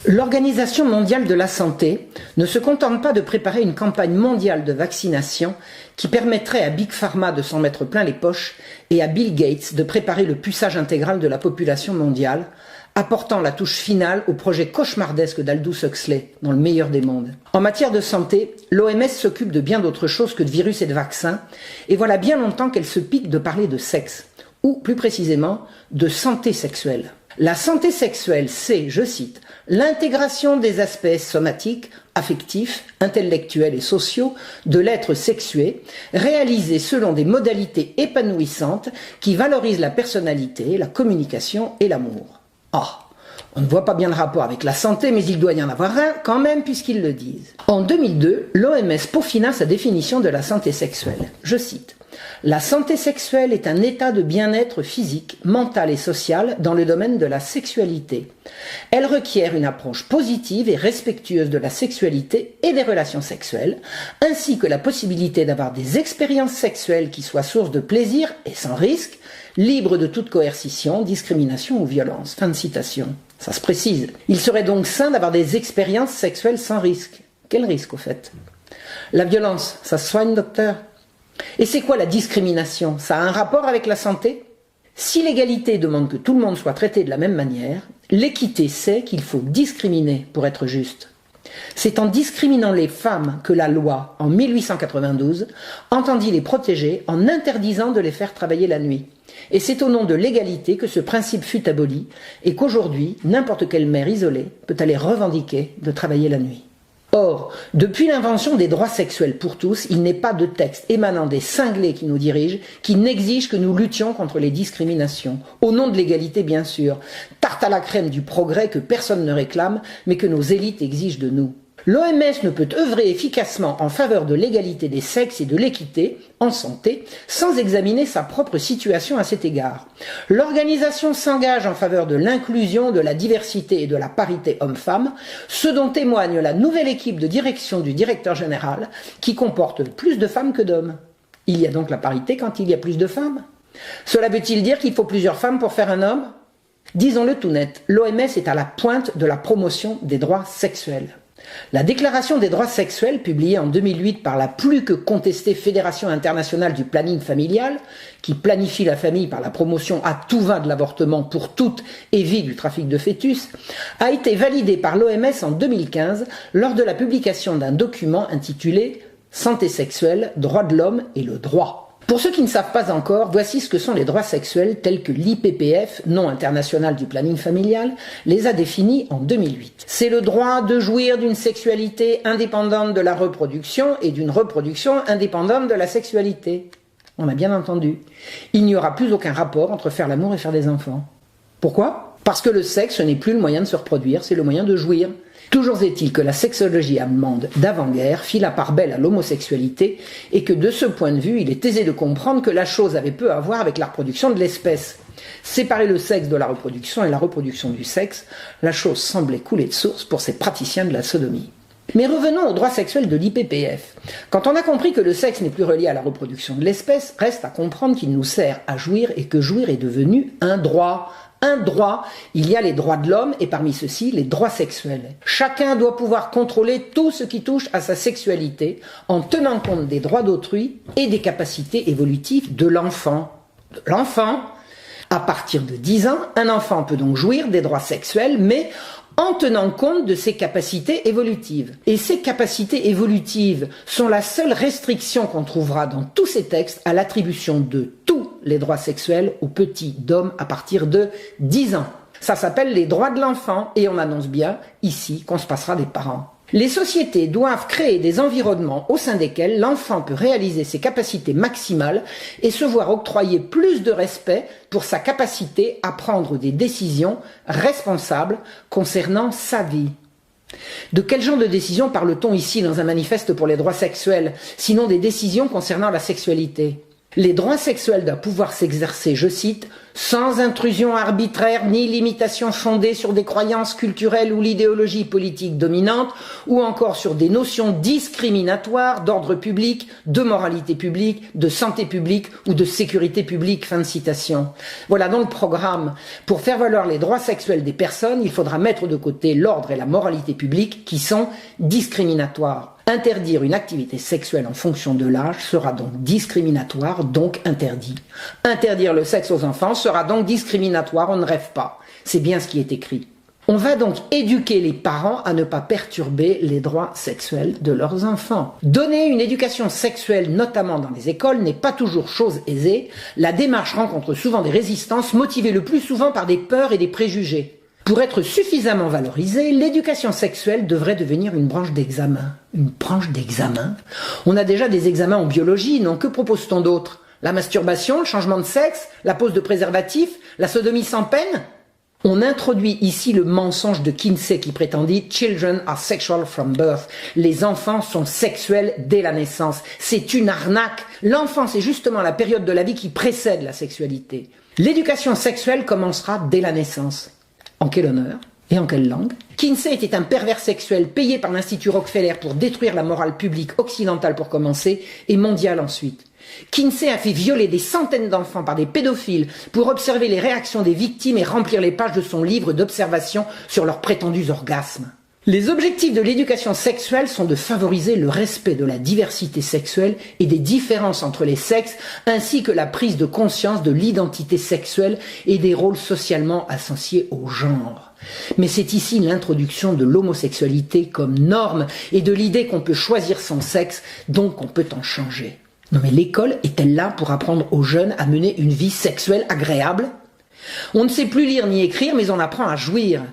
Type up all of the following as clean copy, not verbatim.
L'Organisation mondiale de la santé ne se contente pas de préparer une campagne mondiale de vaccination qui permettrait à Big Pharma de s'en mettre plein les poches et à Bill Gates de préparer le puçage intégral de la population mondiale, apportant la touche finale au projet cauchemardesque d'Aldous Huxley, dans le meilleur des mondes. En matière de santé, l'OMS s'occupe de bien d'autres choses que de virus et de vaccins, et voilà bien longtemps qu'elle se pique de parler de sexe, ou plus précisément de santé sexuelle. La santé sexuelle, c'est, je cite, l'intégration des aspects somatiques, affectifs, intellectuels et sociaux de l'être sexué, réalisés selon des modalités épanouissantes qui valorisent la personnalité, la communication et l'amour. On ne voit pas bien le rapport avec la santé, mais il doit y en avoir un quand même puisqu'ils le disent. En 2002, l'OMS peaufina sa définition de la santé sexuelle. Je cite. La santé sexuelle est un état de bien-être physique, mental et social dans le domaine de la sexualité. Elle requiert une approche positive et respectueuse de la sexualité et des relations sexuelles, ainsi que la possibilité d'avoir des expériences sexuelles qui soient source de plaisir et sans risque, libres de toute coercition, discrimination ou violence. Fin de citation. Ça se précise. Il serait donc sain d'avoir des expériences sexuelles sans risque. Quel risque au fait? La violence, ça se soigne, docteur? Et c'est quoi la discrimination? Ça a un rapport avec la santé? Si l'égalité demande que tout le monde soit traité de la même manière, l'équité sait qu'il faut discriminer pour être juste. C'est en discriminant les femmes que la loi, en 1892, entendit les protéger en interdisant de les faire travailler la nuit. Et c'est au nom de l'égalité que ce principe fut aboli et qu'aujourd'hui, n'importe quelle mère isolée peut aller revendiquer de travailler la nuit. Or, depuis l'invention des droits sexuels pour tous, il n'est pas de texte émanant des cinglés qui nous dirigent qui n'exige que nous luttions contre les discriminations. Au nom de l'égalité, bien sûr. Tarte à la crème du progrès que personne ne réclame, mais que nos élites exigent de nous. L'OMS ne peut œuvrer efficacement en faveur de l'égalité des sexes et de l'équité en santé sans examiner sa propre situation à cet égard. L'organisation s'engage en faveur de l'inclusion, de la diversité et de la parité homme-femme, ce dont témoigne la nouvelle équipe de direction du directeur général qui comporte plus de femmes que d'hommes. Il y a donc la parité quand il y a plus de femmes. Cela veut-il dire qu'il faut plusieurs femmes pour faire un homme? Disons-le tout net, l'OMS est à la pointe de la promotion des droits sexuels. La Déclaration des droits sexuels, publiée en 2008 par la plus que contestée Fédération internationale du planning familial, qui planifie la famille par la promotion à tout va de l'avortement pour toutes et vit du trafic de fœtus, a été validée par l'OMS en 2015 lors de la publication d'un document intitulé « Santé sexuelle, droits de l'homme et le droit ». Pour ceux qui ne savent pas encore, voici ce que sont les droits sexuels tels que l'IPPF, nom international du planning familial, les a définis en 2008. C'est le droit de jouir d'une sexualité indépendante de la reproduction et d'une reproduction indépendante de la sexualité. On a bien entendu. Il n'y aura plus aucun rapport entre faire l'amour et faire des enfants. Pourquoi? Parce que le sexe n'est plus le moyen de se reproduire, c'est le moyen de jouir. Toujours est-il que la sexologie allemande d'avant-guerre fit la part belle à l'homosexualité et que de ce point de vue, il est aisé de comprendre que la chose avait peu à voir avec la reproduction de l'espèce. Séparer le sexe de la reproduction et la reproduction du sexe, la chose semblait couler de source pour ces praticiens de la sodomie. Mais revenons aux droits sexuels de l'IPPF. Quand on a compris que le sexe n'est plus relié à la reproduction de l'espèce, reste à comprendre qu'il nous sert à jouir et que jouir est devenu un droit. Un droit, il y a les droits de l'homme et parmi ceux-ci les droits sexuels. Chacun doit pouvoir contrôler tout ce qui touche à sa sexualité en tenant compte des droits d'autrui et des capacités évolutives de l'enfant. À partir de 10 ans, un enfant peut donc jouir des droits sexuels, mais en tenant compte de ses capacités évolutives. Et ces capacités évolutives sont la seule restriction qu'on trouvera dans tous ces textes à l'attribution de tous les droits sexuels aux petits d'hommes à partir de 10 ans. Ça s'appelle les droits de l'enfant et on annonce bien ici qu'on se passera des parents. Les sociétés doivent créer des environnements au sein desquels l'enfant peut réaliser ses capacités maximales et se voir octroyer plus de respect pour sa capacité à prendre des décisions responsables concernant sa vie. De quel genre de décision parle-t-on ici dans un manifeste pour les droits sexuels, sinon des décisions concernant la sexualité? Les droits sexuels doivent pouvoir s'exercer, je cite, sans intrusion arbitraire ni limitation fondée sur des croyances culturelles ou l'idéologie politique dominante, ou encore sur des notions discriminatoires d'ordre public, de moralité publique, de santé publique ou de sécurité publique. Fin de citation. Voilà donc le programme. Pour faire valoir les droits sexuels des personnes, il faudra mettre de côté l'ordre et la moralité publique qui sont discriminatoires. Interdire une activité sexuelle en fonction de l'âge sera donc discriminatoire, donc interdit. Interdire le sexe aux enfants sera donc discriminatoire, on ne rêve pas. C'est bien ce qui est écrit. On va donc éduquer les parents à ne pas perturber les droits sexuels de leurs enfants. Donner une éducation sexuelle, notamment dans les écoles, n'est pas toujours chose aisée. La démarche rencontre souvent des résistances, motivées le plus souvent par des peurs et des préjugés. Pour être suffisamment valorisée, l'éducation sexuelle devrait devenir une branche d'examen. Une branche d'examen ? On a déjà des examens en biologie, non ? Que propose-t-on d'autre ? La masturbation, le changement de sexe, la pose de préservatif, la sodomie sans peine ? On introduit ici le mensonge de Kinsey qui prétendit « Children are sexual from birth ». Les enfants sont sexuels dès la naissance. C'est une arnaque. L'enfance est justement la période de la vie qui précède la sexualité. L'éducation sexuelle commencera dès la naissance. En quel honneur ? Et en quelle langue ? Kinsey était un pervers sexuel payé par l'Institut Rockefeller pour détruire la morale publique occidentale pour commencer et mondiale ensuite. Kinsey a fait violer des centaines d'enfants par des pédophiles pour observer les réactions des victimes et remplir les pages de son livre d'observations sur leurs prétendus orgasmes. Les objectifs de l'éducation sexuelle sont de favoriser le respect de la diversité sexuelle et des différences entre les sexes, ainsi que la prise de conscience de l'identité sexuelle et des rôles socialement associés au genre. Mais c'est ici l'introduction de l'homosexualité comme norme et de l'idée qu'on peut choisir son sexe, donc on peut en changer. Non mais l'école est-elle là pour apprendre aux jeunes à mener une vie sexuelle agréable ? On ne sait plus lire ni écrire, mais on apprend à jouir.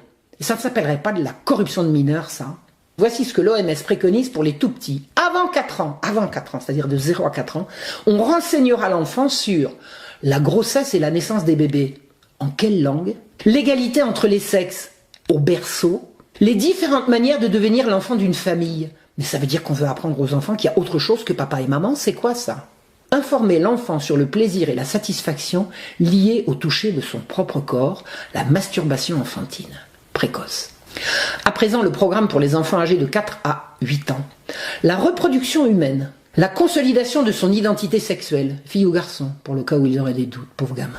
Et ça ne s'appellerait pas de la corruption de mineurs, ça ? Voici ce que l'OMS préconise pour les tout-petits. Avant 4 ans, c'est-à-dire de 0 à 4 ans, on renseignera l'enfant sur la grossesse et la naissance des bébés. En quelle langue ? L'égalité entre les sexes, au berceau. Les différentes manières de devenir l'enfant d'une famille. Mais ça veut dire qu'on veut apprendre aux enfants qu'il y a autre chose que papa et maman, c'est quoi ça ? Informer l'enfant sur le plaisir et la satisfaction liés au toucher de son propre corps, la masturbation enfantine. Précoce. À présent, le programme pour les enfants âgés de 4 à 8 ans. La reproduction humaine, la consolidation de son identité sexuelle, fille ou garçon, pour le cas où ils auraient des doutes, pauvres gamins.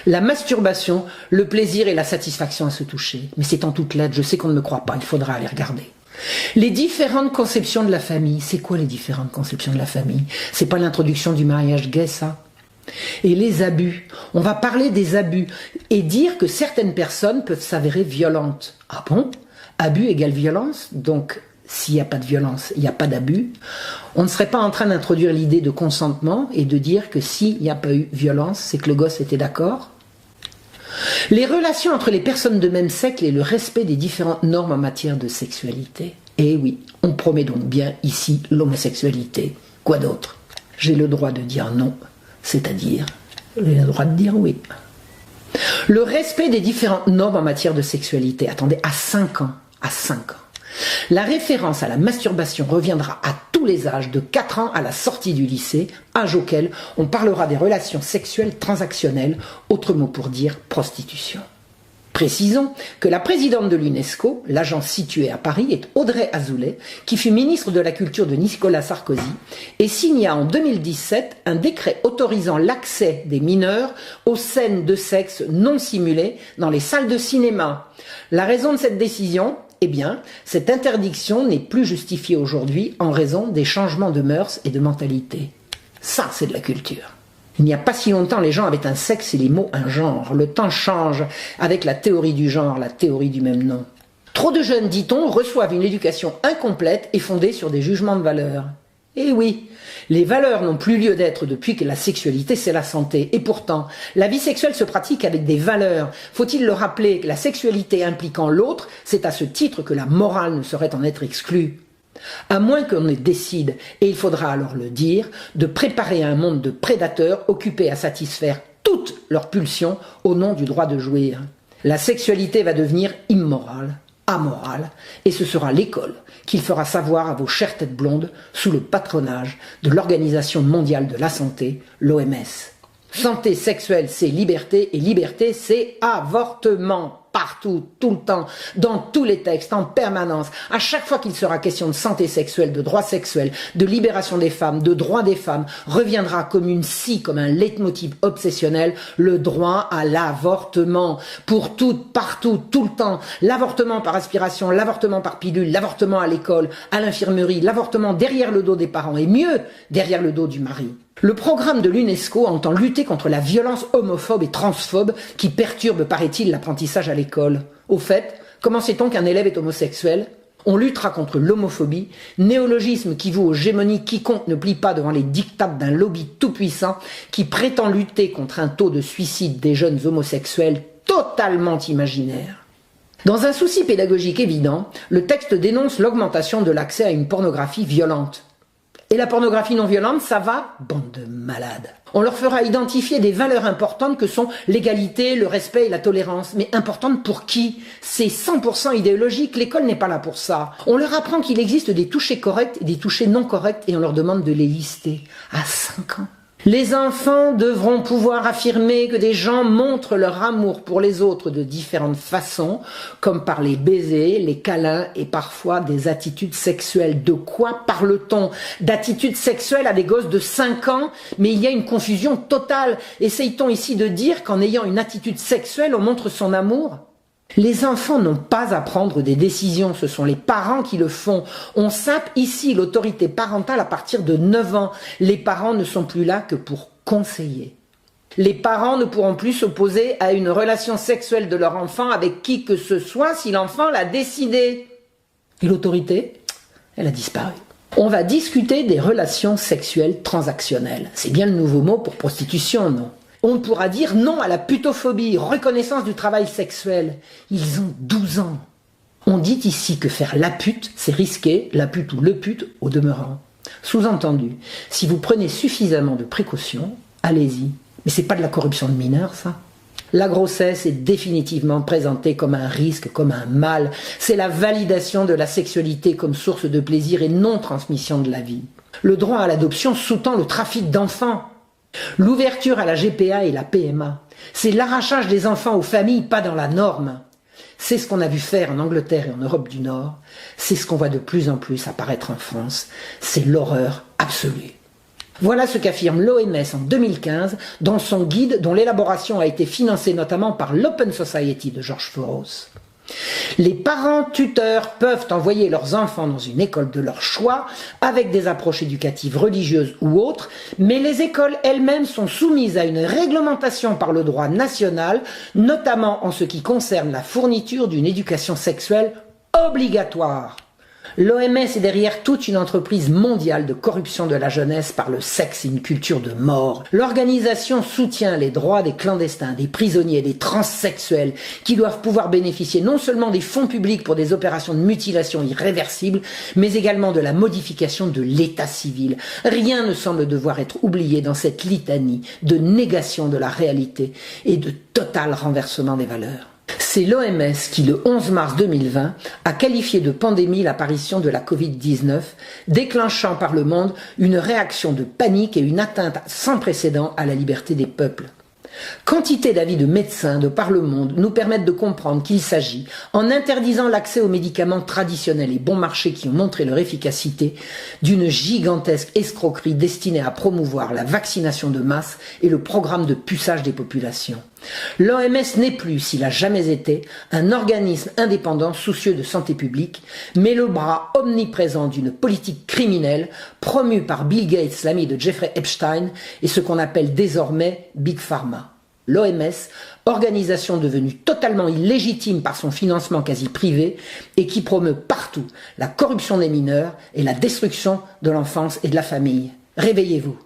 La masturbation, le plaisir et la satisfaction à se toucher. Mais c'est en toutes lettres, je sais qu'on ne me croit pas, il faudra aller regarder. Les différentes conceptions de la famille. C'est quoi les différentes conceptions de la famille ? C'est pas l'introduction du mariage gay, ça ? Et les abus. On va parler des abus et dire que certaines personnes peuvent s'avérer violentes. Ah bon ? Abus égale violence ? Donc, s'il n'y a pas de violence, il n'y a pas d'abus. On ne serait pas en train d'introduire l'idée de consentement et de dire que s'il n'y a pas eu violence, c'est que le gosse était d'accord ? Les relations entre les personnes de même sexe et le respect des différentes normes en matière de sexualité. Eh oui, on promet donc bien ici l'homosexualité. Quoi d'autre ? J'ai le droit de dire non. C'est-à-dire, j'ai le droit de dire oui. Le respect des différentes normes en matière de sexualité. Attendez, à 5 ans. À 5 ans. La référence à la masturbation reviendra à tous les âges, de 4 ans à la sortie du lycée, âge auquel on parlera des relations sexuelles transactionnelles, autre mot pour dire prostitution. Précisons que la présidente de l'UNESCO, l'agence située à Paris, est Audrey Azoulay, qui fut ministre de la Culture de Nicolas Sarkozy et signa en 2017 un décret autorisant l'accès des mineurs aux scènes de sexe non simulées dans les salles de cinéma. La raison de cette décision ? Eh bien, cette interdiction n'est plus justifiée aujourd'hui en raison des changements de mœurs et de mentalité. Ça, c'est de la culture. Il n'y a pas si longtemps, les gens avaient un sexe et les mots un genre. Le temps change avec la théorie du genre, la théorie du même nom. Trop de jeunes, dit-on, reçoivent une éducation incomplète et fondée sur des jugements de valeur. Eh oui, les valeurs n'ont plus lieu d'être depuis que la sexualité, c'est la santé. Et pourtant, la vie sexuelle se pratique avec des valeurs. Faut-il le rappeler, que la sexualité impliquant l'autre, c'est à ce titre que la morale ne saurait en être exclue. À moins qu'on ne décide, et il faudra alors le dire, de préparer un monde de prédateurs occupés à satisfaire toutes leurs pulsions au nom du droit de jouir. La sexualité va devenir immorale, amorale, et ce sera l'école qu'il fera savoir à vos chères têtes blondes sous le patronage de l'Organisation mondiale de la santé, l'OMS. Santé sexuelle, c'est liberté, et liberté, c'est avortement. Partout, tout le temps, dans tous les textes, en permanence. À chaque fois qu'il sera question de santé sexuelle, de droits sexuels, de libération des femmes, de droits des femmes, reviendra comme une scie, comme un leitmotiv obsessionnel, le droit à l'avortement. Pour toutes, partout, tout le temps. L'avortement par aspiration, l'avortement par pilule, l'avortement à l'école, à l'infirmerie, l'avortement derrière le dos des parents, et mieux, derrière le dos du mari. Le programme de l'UNESCO entend lutter contre la violence homophobe et transphobe qui perturbe, paraît-il, l'apprentissage à l'école. Au fait, comment sait-on qu'un élève est homosexuel ? On luttera contre l'homophobie, néologisme qui voue aux gémonies quiconque ne plie pas devant les diktats d'un lobby tout-puissant qui prétend lutter contre un taux de suicide des jeunes homosexuels totalement imaginaire. Dans un souci pédagogique évident, le texte dénonce l'augmentation de l'accès à une pornographie violente. Et la pornographie non violente, ça va ? Bande de malades. On leur fera identifier des valeurs importantes que sont l'égalité, le respect et la tolérance. Mais importantes pour qui ? C'est 100% idéologique, l'école n'est pas là pour ça. On leur apprend qu'il existe des touchés corrects et des touchés non corrects et on leur demande de les lister. À 5 ans. Les enfants devront pouvoir affirmer que des gens montrent leur amour pour les autres de différentes façons, comme par les baisers, les câlins et parfois des attitudes sexuelles. De quoi parle-t-on ? D'attitudes sexuelles à des gosses de 5 ans ? Mais il y a une confusion totale. Essaye-t-on ici de dire qu'en ayant une attitude sexuelle, on montre son amour ? Les enfants n'ont pas à prendre des décisions, ce sont les parents qui le font. On sape ici l'autorité parentale à partir de 9 ans. Les parents ne sont plus là que pour conseiller. Les parents ne pourront plus s'opposer à une relation sexuelle de leur enfant avec qui que ce soit si l'enfant l'a décidé. Et l'autorité, elle a disparu. On va discuter des relations sexuelles transactionnelles. C'est bien le nouveau mot pour prostitution, non ? On pourra dire non à la putophobie, reconnaissance du travail sexuel. Ils ont 12 ans. On dit ici que faire la pute, c'est risqué, la pute ou le pute au demeurant. Sous-entendu, si vous prenez suffisamment de précautions, allez-y. Mais c'est pas de la corruption de mineurs, ça. La grossesse est définitivement présentée comme un risque, comme un mal. C'est la validation de la sexualité comme source de plaisir et non transmission de la vie. Le droit à l'adoption sous-tend le trafic d'enfants. L'ouverture à la GPA et la PMA, c'est l'arrachage des enfants aux familles, pas dans la norme. C'est ce qu'on a vu faire en Angleterre et en Europe du Nord. C'est ce qu'on voit de plus en plus apparaître en France. C'est l'horreur absolue. Voilà ce qu'affirme l'OMS en 2015 dans son guide dont l'élaboration a été financée notamment par l'Open Society de George Soros. Les parents tuteurs peuvent envoyer leurs enfants dans une école de leur choix avec des approches éducatives religieuses ou autres, mais les écoles elles-mêmes sont soumises à une réglementation par le droit national, notamment en ce qui concerne la fourniture d'une éducation sexuelle obligatoire. L'OMS est derrière toute une entreprise mondiale de corruption de la jeunesse par le sexe et une culture de mort. L'organisation soutient les droits des clandestins, des prisonniers, des transsexuels qui doivent pouvoir bénéficier non seulement des fonds publics pour des opérations de mutilation irréversibles, mais également de la modification de l'état civil. Rien ne semble devoir être oublié dans cette litanie de négation de la réalité et de total renversement des valeurs. C'est l'OMS qui, le 11 mars 2020, a qualifié de pandémie l'apparition de la Covid-19, déclenchant par le monde une réaction de panique et une atteinte sans précédent à la liberté des peuples. Quantité d'avis de médecins de par le monde nous permettent de comprendre qu'il s'agit, en interdisant l'accès aux médicaments traditionnels et bon marché qui ont montré leur efficacité, d'une gigantesque escroquerie destinée à promouvoir la vaccination de masse et le programme de puçage des populations. L'OMS n'est plus, s'il a jamais été, un organisme indépendant soucieux de santé publique, mais le bras omniprésent d'une politique criminelle promue par Bill Gates, l'ami de Jeffrey Epstein, et ce qu'on appelle désormais Big Pharma. L'OMS, organisation devenue totalement illégitime par son financement quasi privé et qui promeut partout la corruption des mineurs et la destruction de l'enfance et de la famille. Réveillez-vous.